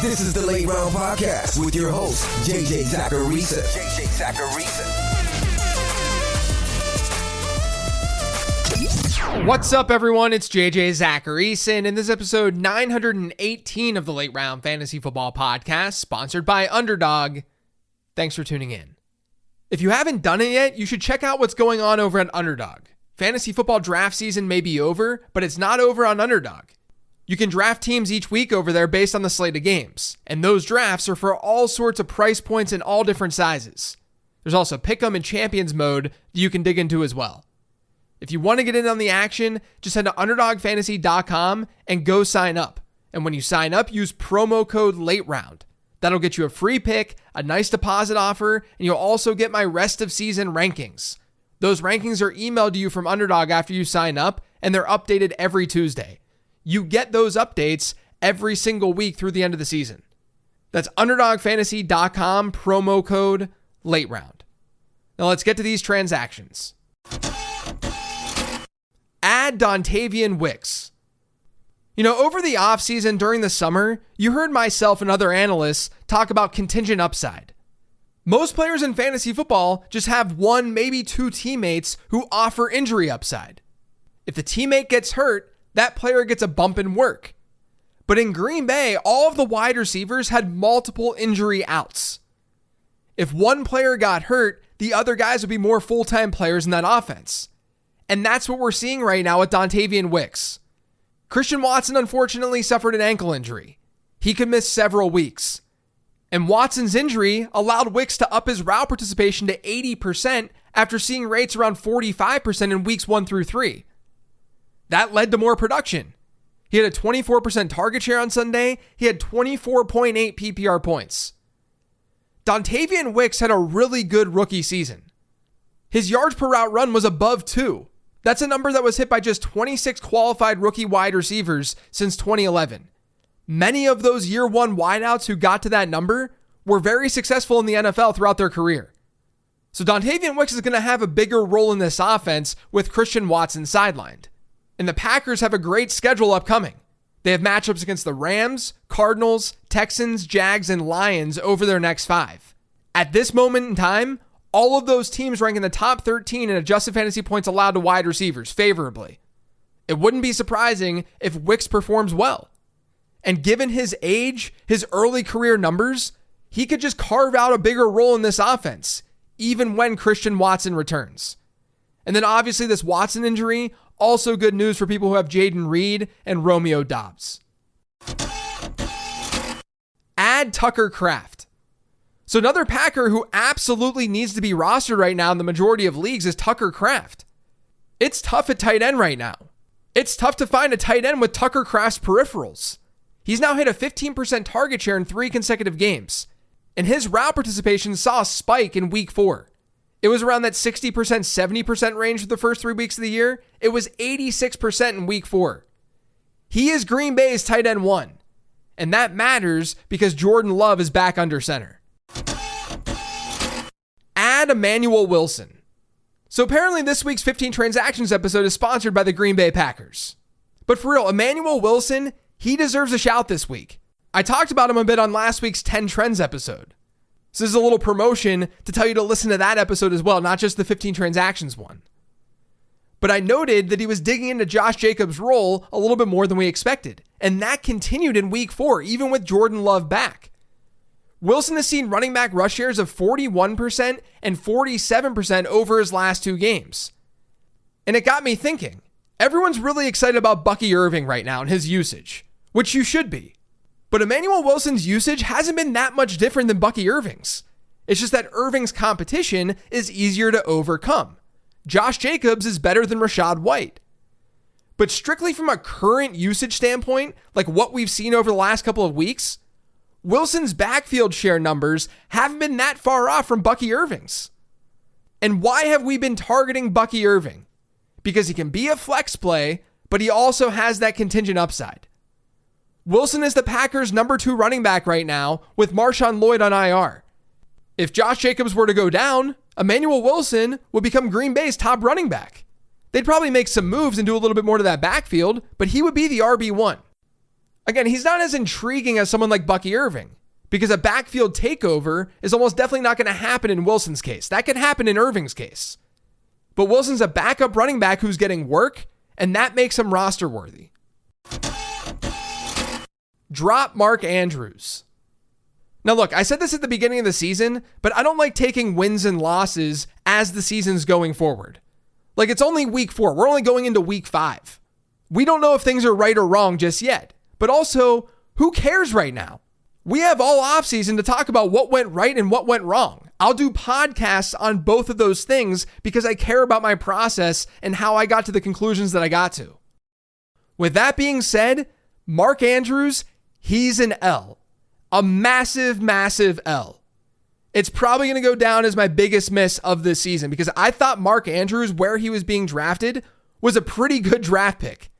This is the Late Round Podcast with your host, JJ Zacharisa. What's up, everyone? It's JJ Zacharisa, and in this episode 918 of the Late Round Fantasy Football Podcast, sponsored by Underdog. Thanks for tuning in. If you haven't done it yet, you should check out what's going on over at Underdog. Fantasy football draft season may be over, but it's not over on Underdog. You can draft teams each week over there based on the slate of games, and those drafts are for all sorts of price points in all different sizes. There's also Pick'em and Champions mode that you can dig into as well. If you want to get in on the action, just head to UnderdogFantasy.com and go sign up. And when you sign up, use promo code LATEROUND. That'll get you a free pick, a nice deposit offer, and you'll also get my rest of season rankings. Those rankings are emailed to you from Underdog after you sign up, and they're updated every Tuesday. You get those updates every single week through the end of the season. That's UnderdogFantasy.com, promo code LATEROUND. Now let's get to these transactions. Add Dontavian Wicks. You know, over the offseason during the summer, you heard myself and other analysts talk about contingent upside. Most players in fantasy football just have one, maybe two teammates who offer injury upside. If the teammate gets hurt, that player gets a bump in work. But in Green Bay, all of the wide receivers had multiple injury outs. If one player got hurt, the other guys would be more full-time players in that offense. And that's what we're seeing right now with Dontavian Wicks. Christian Watson unfortunately suffered an ankle injury. He could miss several weeks. And Watson's injury allowed Wicks to up his route participation to 80% after seeing rates around 45% in weeks 1 through 3. That led to more production. He had a 24% target share on Sunday. He had 24.8 PPR points. Dontavian Wicks had a really good rookie season. His yards per route run was above 2. That's a number that was hit by just 26 qualified rookie wide receivers since 2011. Many of those year one wideouts who got to that number were very successful in the NFL throughout their career. So Dontavian Wicks is going to have a bigger role in this offense with Christian Watson sidelined. And the Packers have a great schedule upcoming. They have matchups against the Rams, Cardinals, Texans, Jags, and Lions over their next 5. At this moment in time, all of those teams rank in the top 13 in adjusted fantasy points allowed to wide receivers favorably. It wouldn't be surprising if Wicks performs well. And given his age, his early career numbers, he could just carve out a bigger role in this offense, even when Christian Watson returns. And then obviously this Watson injury, also good news for people who have Jaden Reed and Romeo Doubs. Add Tucker Kraft. So another Packer who absolutely needs to be rostered right now in the majority of leagues is Tucker Kraft. It's tough at tight end right now. It's tough to find a tight end with Tucker Kraft's peripherals. He's now hit a 15% target share in 3 consecutive games, and his route participation saw a spike in week 4. It was around that 60%, 70% range for the first 3 weeks of the year. It was 86% in week 4. He is Green Bay's tight end 1, and that matters because Jordan Love is back under center. Add Emmanuel Wilson. So apparently this week's 15 Transactions episode is sponsored by the Green Bay Packers. But for real, Emmanuel Wilson, he deserves a shout this week. I talked about him a bit on last week's 10 Trends episode. So this is a little promotion to tell you to listen to that episode as well, not just the 15 Transactions one. But I noted that he was digging into Josh Jacobs' role a little bit more than we expected. And that continued in week 4, even with Jordan Love back. Wilson has seen running back rush shares of 41% and 47% over his last 2 games. And it got me thinking, everyone's really excited about Bucky Irving right now and his usage, which you should be. But Emmanuel Wilson's usage hasn't been that much different than Bucky Irving's. It's just that Irving's competition is easier to overcome. Josh Jacobs is better than Rashee White. But strictly from a current usage standpoint, like what we've seen over the last couple of weeks, Wilson's backfield share numbers haven't been that far off from Bucky Irving's. And why have we been targeting Bucky Irving? Because he can be a flex play, but he also has that contingent upside. Wilson is the Packers' number 2 running back right now with Marshawn Lloyd on IR. If Josh Jacobs were to go down, Emmanuel Wilson would become Green Bay's top running back. They'd probably make some moves and do a little bit more to that backfield, but he would be the RB1. Again, he's not as intriguing as someone like Bucky Irving, because a backfield takeover is almost definitely not going to happen in Wilson's case. That could happen in Irving's case. But Wilson's a backup running back who's getting work, and that makes him roster worthy. Drop Mark Andrews. Now look, I said this at the beginning of the season, but I don't like taking wins and losses as the season's going forward. Like, it's only week 4. We're only going into week 5. We don't know if things are right or wrong just yet. But also, who cares right now? We have all offseason to talk about what went right and what went wrong. I'll do podcasts on both of those things because I care about my process and how I got to the conclusions that I got to. With that being said, Mark Andrews, he's an L. A massive, massive L. It's probably going to go down as my biggest miss of this season because I thought Mark Andrews, where he was being drafted, was a pretty good draft pick.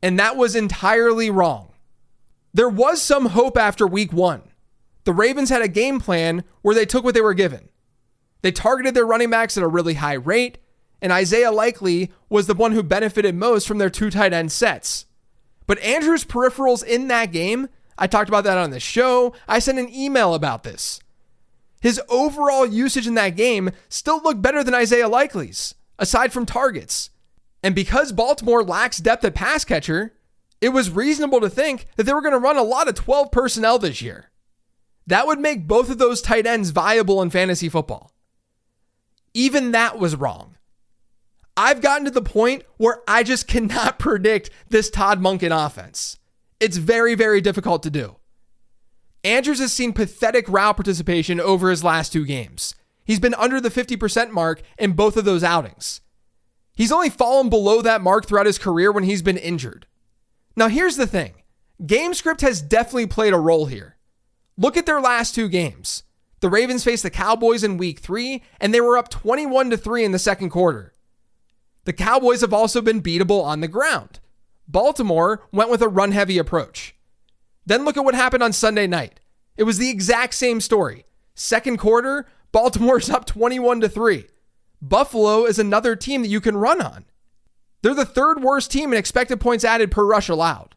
And that was entirely wrong. There was some hope after week 1. The Ravens had a game plan where they took what they were given. They targeted their running backs at a really high rate, and Isaiah Likely was the one who benefited most from their 2 tight end sets. But Andrews' peripherals in that game, I talked about that on the show. I sent an email about this. His overall usage in that game still looked better than Isaiah Likely's, aside from targets. And because Baltimore lacks depth at pass catcher, it was reasonable to think that they were going to run a lot of 12 personnel this year. That would make both of those tight ends viable in fantasy football. Even that was wrong. I've gotten to the point where I just cannot predict this Todd Monken offense. It's very, very difficult to do. Andrews has seen pathetic route participation over his last 2 games. He's been under the 50% mark in both of those outings. He's only fallen below that mark throughout his career when he's been injured. Now here's the thing. Game script has definitely played a role here. Look at their last 2 games. The Ravens faced the Cowboys in week 3, and they were up 21-3 in the second quarter. The Cowboys have also been beatable on the ground. Baltimore went with a run-heavy approach. Then look at what happened on Sunday night. It was the exact same story. Second quarter, Baltimore's up 21-3. Buffalo is another team that you can run on. They're the 3rd worst team in expected points added per rush allowed.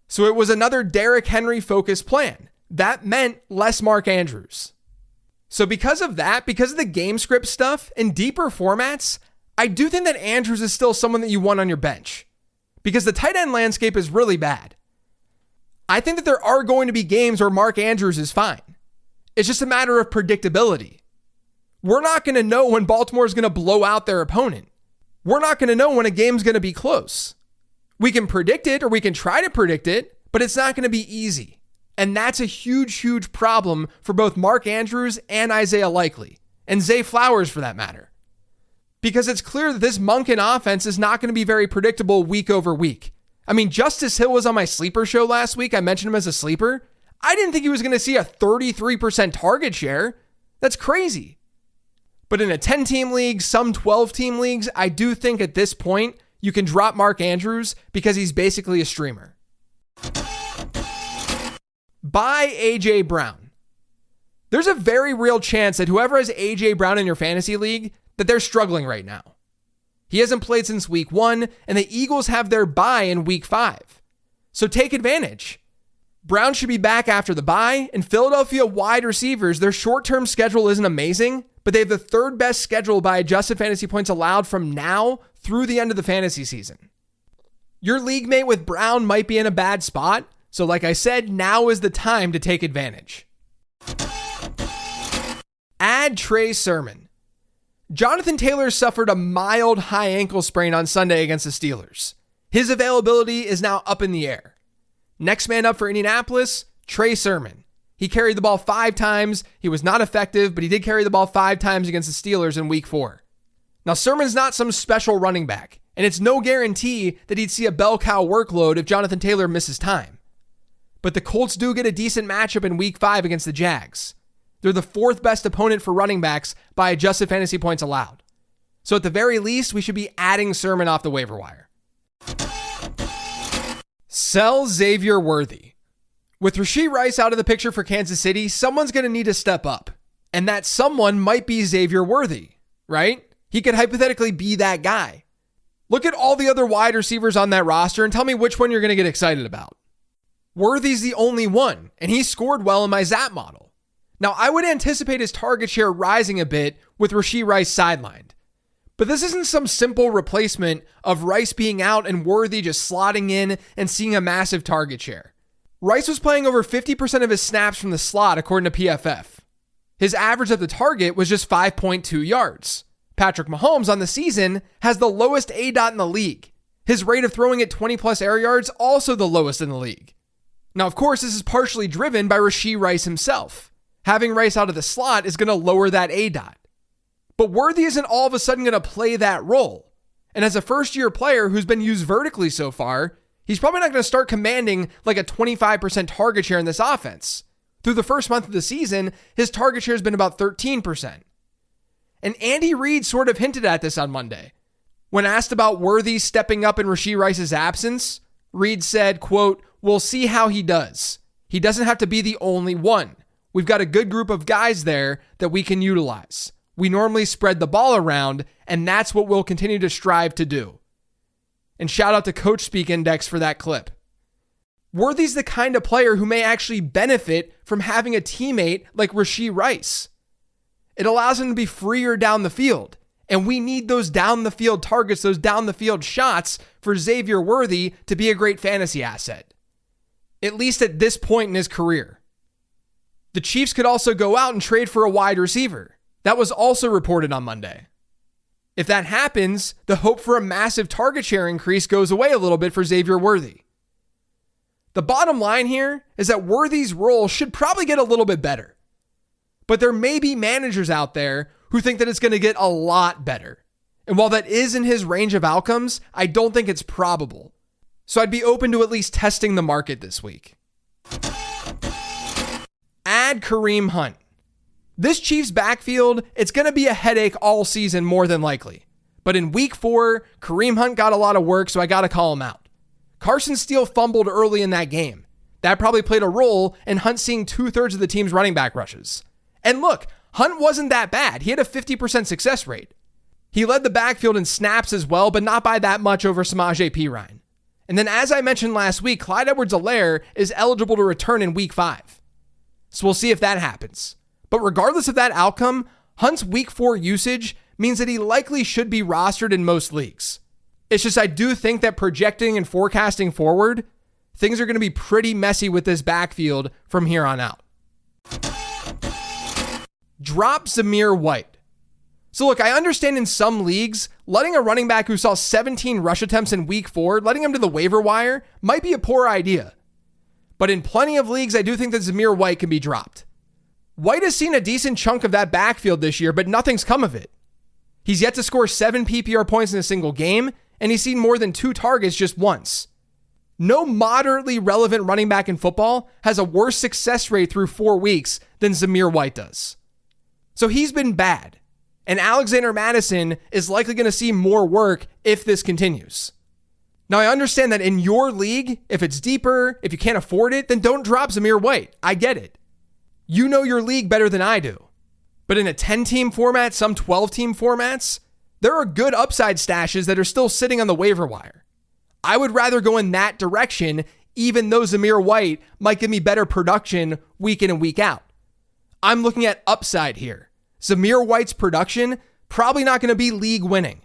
So it was another Derrick Henry focused plan. That meant less Mark Andrews. So because of that, because of the game script stuff and deeper formats, I do think that Andrews is still someone that you want on your bench because the tight end landscape is really bad. I think that there are going to be games where Mark Andrews is fine. It's just a matter of predictability. We're not going to know when Baltimore is going to blow out their opponent. We're not going to know when a game's going to be close. We can predict it or we can try to predict it, but it's not going to be easy. And that's a huge, huge problem for both Mark Andrews and Isaiah Likely, and Zay Flowers for that matter. Because it's clear that this Monken offense is not going to be very predictable week over week. I mean, Justice Hill was on my sleeper show last week. I mentioned him as a sleeper. I didn't think he was going to see a 33% target share. That's crazy. But in a 10-team league, some 12-team leagues, I do think at this point, you can drop Mark Andrews because he's basically a streamer. Buy A.J. Brown. There's a very real chance that whoever has A.J. Brown in your fantasy league, that they're struggling right now. He hasn't played since week 1, and the Eagles have their bye in week 5. So take advantage. Brown should be back after the bye, and Philadelphia wide receivers, their short-term schedule isn't amazing, but they have the 3rd best schedule by adjusted fantasy points allowed from now through the end of the fantasy season. Your league mate with Brown might be in a bad spot, so like I said, now is the time to take advantage. Add Trey Sermon. Jonathan Taylor suffered a mild high ankle sprain on Sunday against the Steelers. His availability is now up in the air. Next man up for Indianapolis, Trey Sermon. He carried the ball 5 times. He was not effective, but he did carry the ball 5 times against the Steelers in week 4. Now, Sermon's not some special running back, and it's no guarantee that he'd see a bell cow workload if Jonathan Taylor misses time. But the Colts do get a decent matchup in week 5 against the Jags. They're the 4th best opponent for running backs by adjusted fantasy points allowed. So at the very least, we should be adding Sermon off the waiver wire. Sell Xavier Worthy. With Rashee Rice out of the picture for Kansas City, someone's going to need to step up. And that someone might be Xavier Worthy, right? He could hypothetically be that guy. Look at all the other wide receivers on that roster and tell me which one you're going to get excited about. Worthy's the only one, and he scored well in my Zap model. Now, I would anticipate his target share rising a bit with Rashee Rice sidelined. But this isn't some simple replacement of Rice being out and Worthy just slotting in and seeing a massive target share. Rice was playing over 50% of his snaps from the slot, according to PFF. His average at the target was just 5.2 yards. Patrick Mahomes on the season has the lowest ADOT in the league. His rate of throwing at 20-plus air yards also the lowest in the league. Now, of course, this is partially driven by Rashee Rice himself. Having Rice out of the slot is going to lower that ADOT. But Worthy isn't all of a sudden going to play that role. And as a first-year player who's been used vertically so far, he's probably not going to start commanding like a 25% target share in this offense. Through the first month of the season, his target share has been about 13%. And Andy Reid sort of hinted at this on Monday. When asked about Worthy stepping up in Rashee Rice's absence, Reid said, quote, "We'll see how he does. He doesn't have to be the only one. We've got a good group of guys there that we can utilize. We normally spread the ball around, and that's what we'll continue to strive to do." And shout out to Coach Speak Index for that clip. Worthy's the kind of player who may actually benefit from having a teammate like Rashee Rice. It allows him to be freer down the field, and we need those down the field targets, those down the field shots for Xavier Worthy to be a great fantasy asset, at least at this point in his career. The Chiefs could also go out and trade for a wide receiver. That was also reported on Monday. If that happens, the hope for a massive target share increase goes away a little bit for Xavier Worthy. The bottom line here is that Worthy's role should probably get a little bit better. But there may be managers out there who think that it's going to get a lot better. And while that is in his range of outcomes, I don't think it's probable. So I'd be open to at least testing the market this week. Add Kareem Hunt. This Chiefs backfield, it's going to be a headache all season more than likely. But in week 4, Kareem Hunt got a lot of work, so I got to call him out. Carson Steele fumbled early in that game. That probably played a role in Hunt seeing 2/3 of the team's running back rushes. And look, Hunt wasn't that bad. He had a 50% success rate. He led the backfield in snaps as well, but not by that much over Samaje Perine. And then as I mentioned last week, Clyde Edwards-Helaire is eligible to return in week 5. So we'll see if that happens. But regardless of that outcome, Hunt's week 4 usage means that he likely should be rostered in most leagues. It's just I do think that projecting and forecasting forward, things are going to be pretty messy with this backfield from here on out. Drop Zamir White. So look, I understand in some leagues, letting a running back who saw 17 rush attempts in week 4, letting him to the waiver wire might be a poor idea. But in plenty of leagues, I do think that Zamir White can be dropped. White has seen a decent chunk of that backfield this year, but nothing's come of it. He's yet to score 7 PPR points in a single game, and he's seen more than 2 targets just once. No moderately relevant running back in football has a worse success rate through 4 weeks than Zamir White does. So he's been bad, and Alexander Mattison is likely going to see more work if this continues. Now, I understand that in your league, if it's deeper, if you can't afford it, then don't drop Zamir White. I get it. You know your league better than I do. But in a 10-team format, some 12-team formats, there are good upside stashes that are still sitting on the waiver wire. I would rather go in that direction, even though Zamir White might give me better production week in and week out. I'm looking at upside here. Zamir White's production, probably not going to be league winning,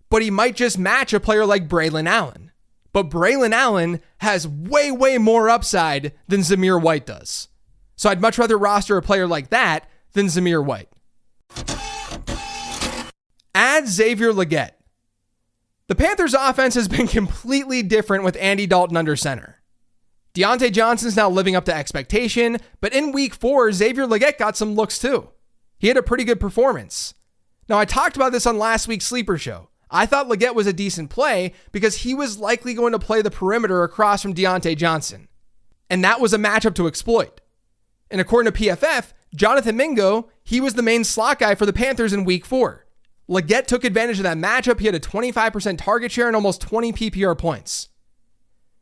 but he might just match a player like Braylon Allen. But Braylon Allen has way, way more upside than Zamir White does. So I'd much rather roster a player like that than Zamir White. Add Xavier Legette. The Panthers' offense has been completely different with Andy Dalton under center. Deontay Johnson's now living up to expectation, but in week 4, Xavier Legette got some looks too. He had a pretty good performance. Now, I talked about this on last week's Sleeper Show. I thought Legette was a decent play because he was likely going to play the perimeter across from Deontay Johnson. And that was a matchup to exploit. And according to PFF, Jonathan Mingo, he was the main slot guy for the Panthers in week 4. Legette took advantage of that matchup. He had a 25% target share and almost 20 PPR points.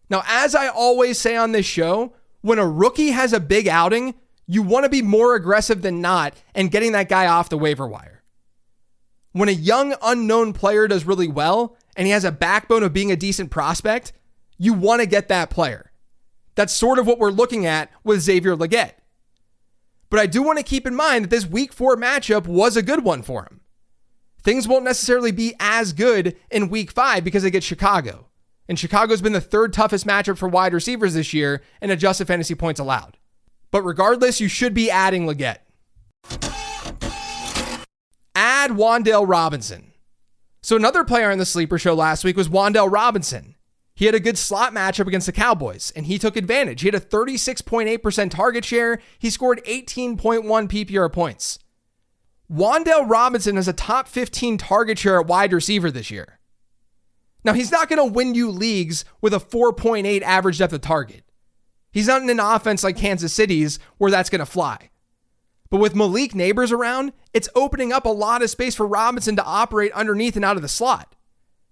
Now, as I always say on this show, when a rookie has a big outing, you want to be more aggressive than not and getting that guy off the waiver wire. When a young, unknown player does really well and he has a backbone of being a decent prospect, you want to get that player. That's sort of what we're looking at with Xavier Leggett. But I do want to keep in mind that this week 4 matchup was a good one for him. Things won't necessarily be as good in week 5 because they get Chicago. And Chicago's been the 3rd toughest matchup for wide receivers this year in adjusted fantasy points allowed. But regardless, you should be adding Leggett. Add Wan'Dale Robinson. So another player on the Sleeper Show last week was Wan'Dale Robinson. He had a good slot matchup against the Cowboys, and he took advantage. He had a 36.8% target share. He scored 18.1 PPR points. Wan'Dale Robinson has a top 15 target share at wide receiver this year. Now, he's not going to win you leagues with a 4.8 average depth of target. He's not in an offense like Kansas City's where that's going to fly. But with Malik Neighbors around, it's opening up a lot of space for Robinson to operate underneath and out of the slot.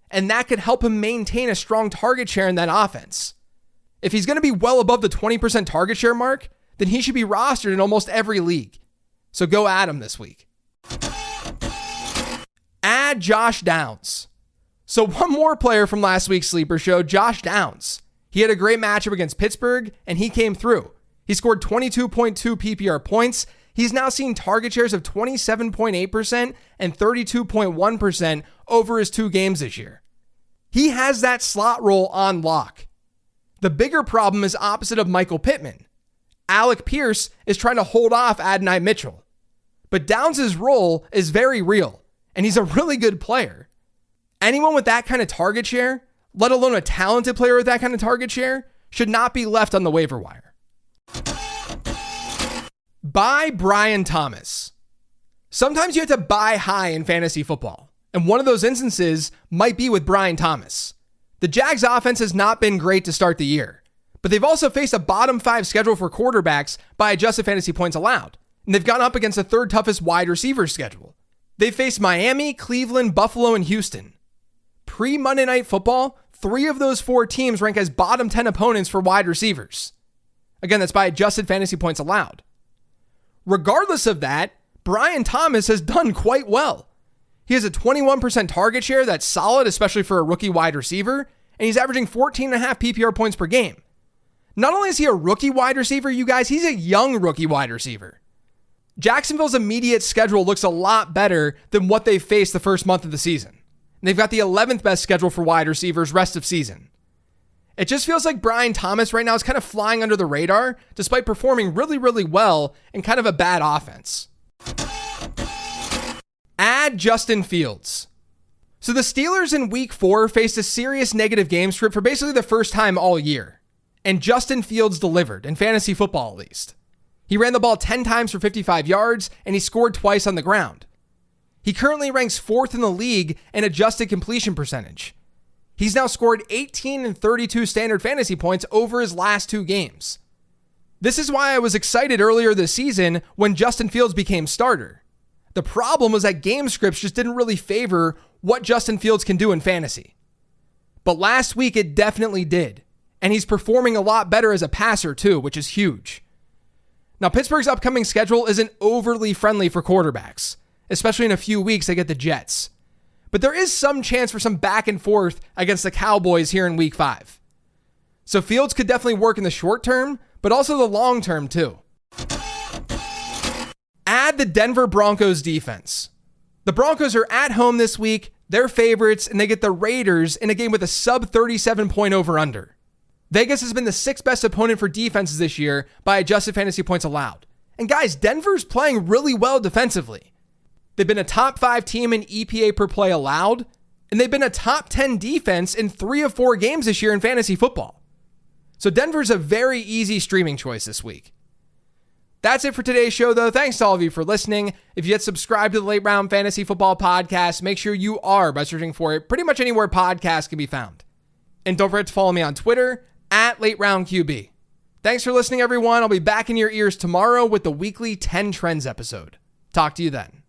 And that could help him maintain a strong target share in that offense. If he's going to be well above the 20% target share mark, then he should be rostered in almost every league. So go at him this week. Add Josh Downs. So one more player from last week's Sleeper Show, Josh Downs. He had a great matchup against Pittsburgh, and he came through. He scored 22.2 PPR points. He's now seen target shares of 27.8% and 32.1% over his 2 games this year. He has that slot role on lock. The bigger problem is opposite of Michael Pittman. Alec Pierce is trying to hold off Adonai Mitchell. But Downs' role is very real, and he's a really good player. Anyone with that kind of target share, let alone a talented player with that kind of target share, should not be left on the waiver wire. Buy Brian Thomas. Sometimes you have to buy high in fantasy football, and one of those instances might be with Brian Thomas. The Jags offense has not been great to start the year, but they've also faced a bottom 5 schedule for quarterbacks by adjusted fantasy points allowed, and they've gone up against the 3rd toughest wide receiver schedule. They've faced Miami, Cleveland, Buffalo, and Houston. Pre-Monday Night Football, 3 of those 4 teams rank as bottom 10 opponents for wide receivers. Again, that's by adjusted fantasy points allowed. Regardless of that, Brian Thomas has done quite well. He has a 21% target share that's solid, especially for a rookie wide receiver, and he's averaging 14.5 PPR points per game. Not only is he a rookie wide receiver, you guys, he's a young rookie wide receiver. Jacksonville's immediate schedule looks a lot better than what they faced the first month of the season. And they've got the 11th best schedule for wide receivers rest of season. It just feels like Brian Thomas right now is kind of flying under the radar, despite performing really, really well in kind of a bad offense. Add Justin Fields. So the Steelers in week 4 faced a serious negative game script for basically the first time all year. And Justin Fields delivered, in fantasy football at least. He ran the ball 10 times for 55 yards, and he scored twice on the ground. He currently ranks 4th in the league in adjusted completion percentage. He's now scored 18 and 32 standard fantasy points over his last 2 games. This is why I was excited earlier this season when Justin Fields became starter. The problem was that game scripts just didn't really favor what Justin Fields can do in fantasy. But last week it definitely did. And he's performing a lot better as a passer too, which is huge. Now, Pittsburgh's upcoming schedule isn't overly friendly for quarterbacks, especially in a few weeks they get the Jets. But there is some chance for some back and forth against the Cowboys here in week 5. So Fields could definitely work in the short term, but also the long term too. Add the Denver Broncos defense. The Broncos are at home this week, they're favorites, and they get the Raiders in a game with a sub 37 point over under. Vegas has been the 6th best opponent for defenses this year by adjusted fantasy points allowed. And guys, Denver's playing really well defensively. They've been a top 5 team in EPA per play allowed, and they've been a top 10 defense in 3 of 4 games this year in fantasy football. So Denver's a very easy streaming choice this week. That's it for today's show, though. Thanks to all of you for listening. If you yet subscribe to the Late Round Fantasy Football Podcast, make sure you are by searching for it pretty much anywhere podcasts can be found. And don't forget to follow me on Twitter at Late Round QB. Thanks for listening, everyone. I'll be back in your ears tomorrow with the weekly 10 Trends episode. Talk to you then.